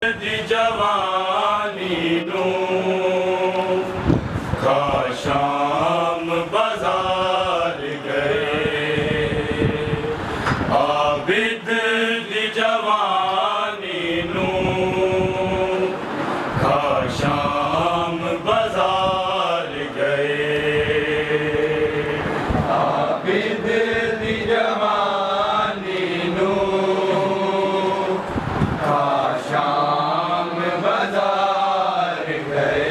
दी जवानी नू शाम बाजार गए आबिद दी जवानी नू शाम बाजार गए आबिद दी जवानी नू शाम बाजार गए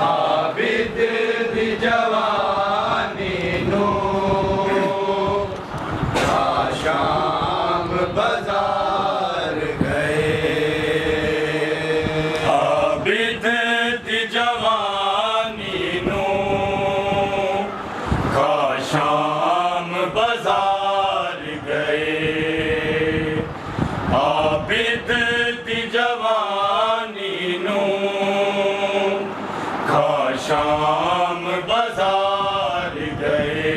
आबिद दी जवानी नू शाम बाजार गए आबिद दी जवानी नू शाम बाजार गए आबिद दी जवानी नू शाम बाजार गए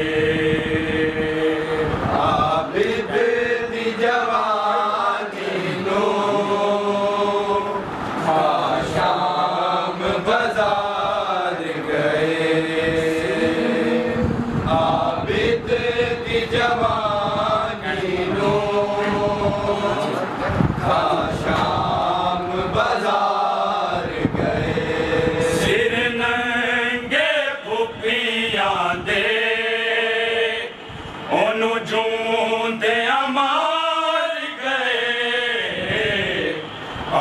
आबिद दी जवानी नू शाम बाजार गए आबिद दी जवानी नू शाम बाजार गए सिर नंगे फुफियां दे ओनू जूंदे मार गए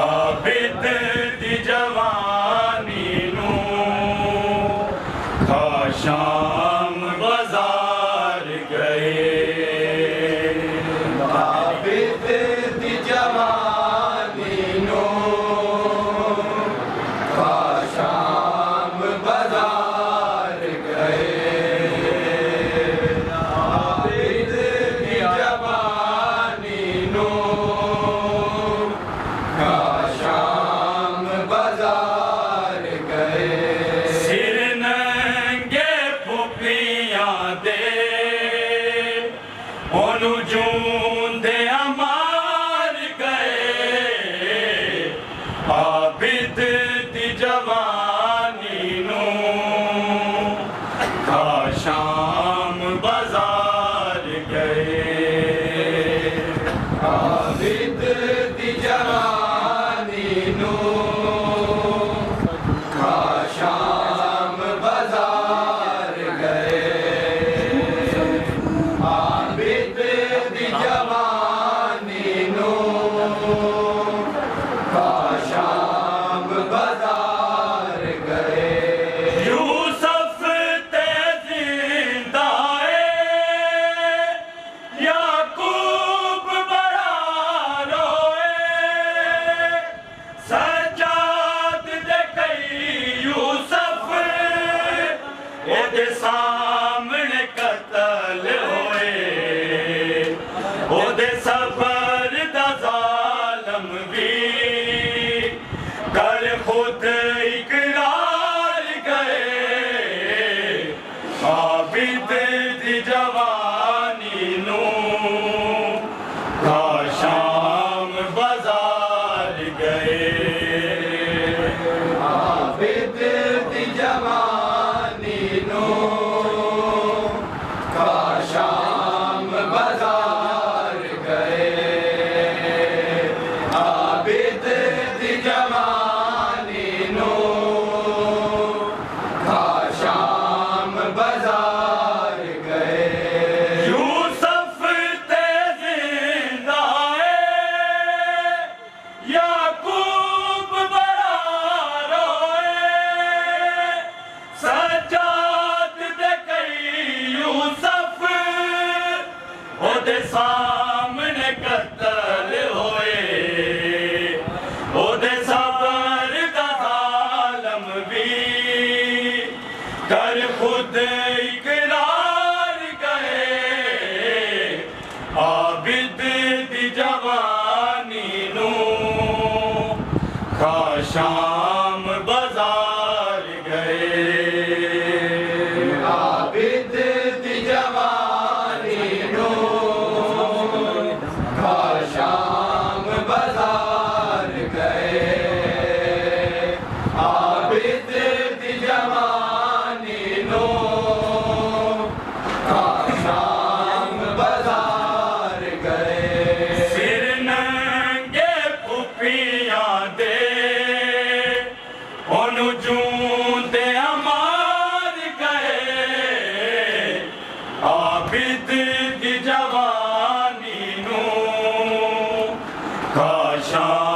आबिद दी जवानी नू शाम बाजार गए आबिद दी जवानी नू शाम बाजार गए आबिद दी जवानी नू शाम बाजार गए सिर नंगे फुफियां दे ओनू जूंदे मार गए आबिद दी जवानी नू शाम बाजार गए आबिद दी जवानी नू शाम बाजार गए आबिद दी जवानी नू शाम बाजार गए यूसुफ ते जिंदा याकूब बड़ा रोए सज्जाद दे कई यूसुफ ओदे सामने कतल होए ओदे सबर दा जालम भी कर खुद इकरार गए आबिद दी जवानी नू शाम बाजार गए आबिद दी जवानी नू शाम बाजार गए आबिद दी जवानी नू शाम बाजार गए यूसुफ ते जिंदा याकूब बड़ा रोए सज्जाद दे कई यूसुफ ओदे सामने कतल होए ओदे सबर दा जालम भी कर खुद इकरार गए आबिद दी जवानी नू शाम बाजार गए आबिद दी जवानी नू शाम बाजार काशां